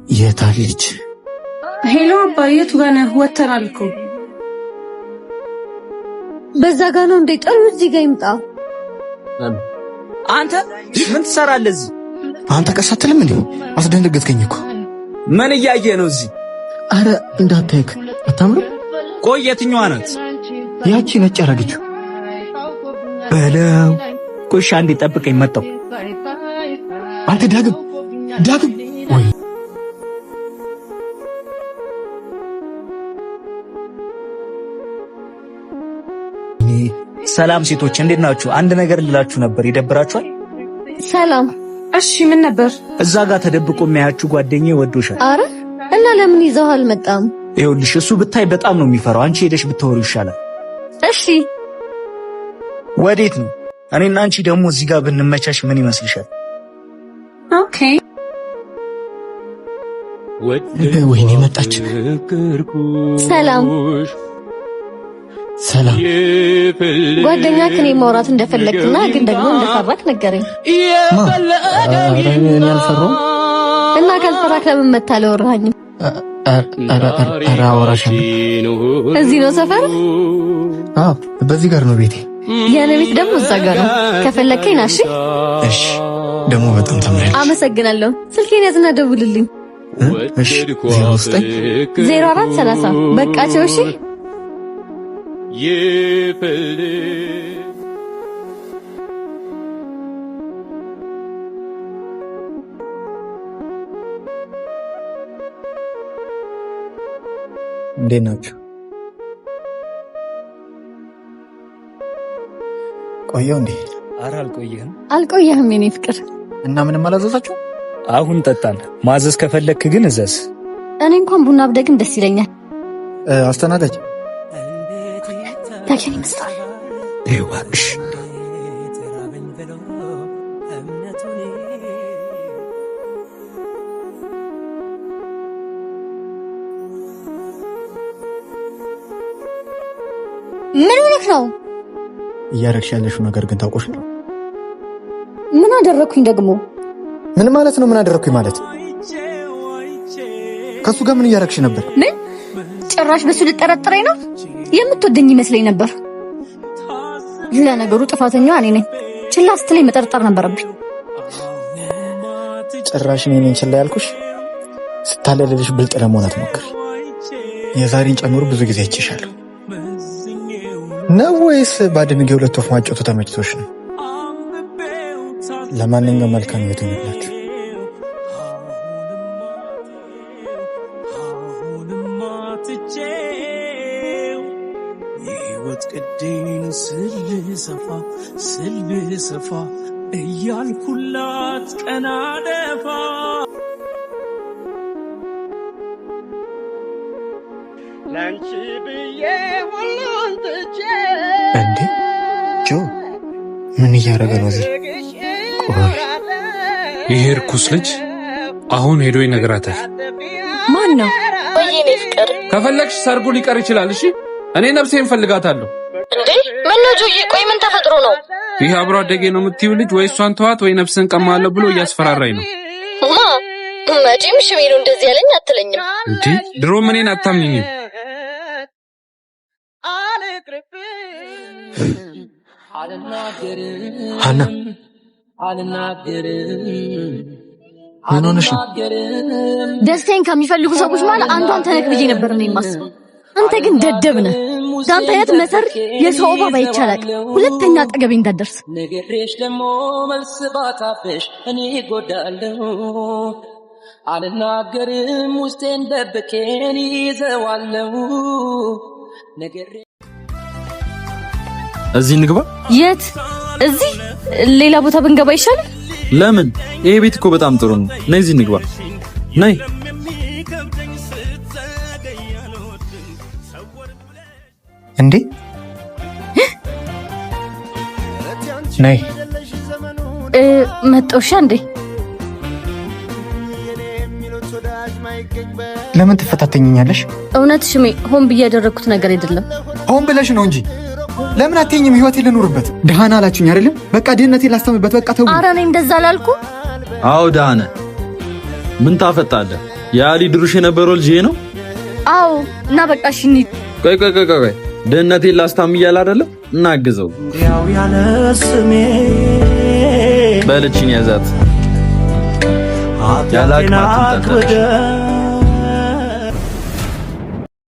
የታለች? ሄሎ አባዬ፣ የቱ ጋር ነህ? ወተናል እኮ። በዛ ጋር ነው እንዴ? ጥሩ፣ እዚህ ጋር ይምጣ። አንተ ምን ትሰራለህ እዚህ? አንተ ቀስ አትልም እንዴ? አስደነገጥከኝ እኮ። ምን እያየህ ነው እዚህ? አረ እንዳታይክ። አታምርም? ቆይ የትኛዋ ናት? ያቺ ነጭ ያረገችው በለው። ቆይ አንዴ ጠብቀኝ፣ መጣሁ። አንተ ዳግም ወይ ሰላም ሴቶች እንዴት ናችሁ? አንድ ነገር ልላችሁ ነበር። ይደብራችኋል? ሰላም። እሺ ምን ነበር? እዛ ጋር ተደብቆ የሚያያችሁ ጓደኛዬ ወዶሻል። አረ እና ለምን ይዘው አልመጣም? ይኸውልሽ እሱ ብታይ በጣም ነው የሚፈራው። አንቺ ሄደሽ ብታወሪው ይሻላል። እሺ ወዴት ነው? እኔና አንቺ ደግሞ እዚህ ጋር ብንመቻች ምን ይመስልሻል? ኦኬ። ወይኔ መጣች። ሰላም ጓደኛ ከኔ ማውራት እንደፈለግና ግን ደግሞ እንደፈራክ ነገረኝ። እኔ አልፈራሁም። እና ካልፈራክ ለምን መታለው? ወራኝ አወራሻለሁ። እዚህ ነው ሰፈር? አዎ በዚህ ጋር ነው ቤቴ። የኔ ቤት ደግሞ እዛ ጋር ነው። ከፈለከኝ ና። እሺ ደግሞ በጣም ተምራለች። አመሰግናለሁ። ስልኬን ያዝና ደውልልኝ። እሺ 0430 በቃ ቸው። እሺ እንዴት ናችሁ? ቆየው እንዴ? ኧረ አልቆየህም የኔ ፍቅር። እና ምንም አላዘዛችሁ? አሁን ጠጣን። ማዘዝ ከፈለክ ግን እዘዝ። እኔ እንኳን ቡና ብደግም ደስ ይለኛል። አስተናጋጅ ታኪኒ መስታል ይዋክሽ። ምን ሆነህ ነው? እያደረግሽ ያለሽው ነገር ግን ታውቆሽ ነው። ምን አደረኩኝ ደግሞ? ምን ማለት ነው? ምን አደረኩኝ ማለት? ከሱ ጋር ምን እያደረግሽ ነበር? ምን ጭራሽ በሱ ልጠረጥረኝ ነው? የምትወደኝ ይመስለኝ ነበር። ለነገሩ ጥፋተኛዋ እኔ ነኝ። ችላ ስትለኝ መጠርጠር ነበረብኝ። ጭራሽ እኔ ነኝ ችላ ያልኩሽ? ስታለልልሽ ብልጥ ለመሆን አትሞክሪ። የዛሬን ጨምሮ ብዙ ጊዜ አይቼሻለሁ። ነው ወይስ ባድንጌ ሁለት ወፍ ማጨቱ ተመችቶሽ ነው? ለማንኛውም መልካም ህይወት ይሁንላችሁ። ስልሰፋ እያልኩላት ቀና ደፋ ላንቺ ብዬ ሁሉን ትቼ። እንዴ ጆ ምን እያደረገ ነው እዚህ? ቆይ ይሄ እርኩስ ልጅ አሁን ሄዶ ይነግራታል። ማን ነው? ወይኔ ፍቅር፣ ከፈለግሽ ሰርጉ ሊቀር ይችላል። እሺ እኔ ነፍሴን ፈልጋታለሁ። እንዴ ምን ነው ጆዬ? ቆይ ምን ተፈጥሮ ነው? ይሄ አብሮ አደጌ ነው የምትይው ልጅ ወይ እሷን ተዋት ወይ ነፍስን ቀማለሁ ብሎ እያስፈራራኝ ነው። መቼም ሽሜሉ እንደዚህ ያለኝ አትለኝም። እንዴ ድሮ እኔን አታምኚኝም? ሀና ምን ሆነሽ ነው? ደስታዬን ከሚፈልጉ ሰዎች ማለት አንዱ አንተ ነህ ብዬ ነበር እኔ የማስበው። አንተ ግን ደደብ ነህ። ዳንተ አይነት መሰር የሰው ባባ ይቻላል። ሁለተኛ አጠገቤ እንዳትደርስ። ነገሬሽ ደሞ መልስ ባታፈሽ እኔ ጎዳለሁ። አልናገርም ውስጤን ደብቄን ይዘዋለሁ። ነገሬ እዚህ እንግባ። የት? እዚህ ሌላ ቦታ ብንገባ ይሻላል። ለምን? ይሄ ቤት እኮ በጣም ጥሩ ነው። ነይ እዚህ እንግባ። ነይ። እንዴ ነይ። መጣውሻ እንዴ? ለምን ትፈታተኝኛለሽ? እውነት ሽሜ ሆን ብዬ ያደረኩት ነገር አይደለም። ሆን ብለሽ ነው እንጂ ለምን አትይኝም? ህይወቴን ልኑርበት። ደሃና አላችሁኝ አይደለም? በቃ ድህነቴን ላስተምርበት። በቃ ተው። ኧረ እኔ እንደዛ አላልኩ። አዎ ደሃነ ምን ታፈጣለህ? ያሊ ድሩሽ የነበረው ልጅ ነው? አዎ። እና በቃ እሺ እንሂድ። ቆይ ደህንነቴን ላስታም እያለ አይደለም? እናግዘው። ያው ያለ ስሜ በልችን ያዛት ያላቅማት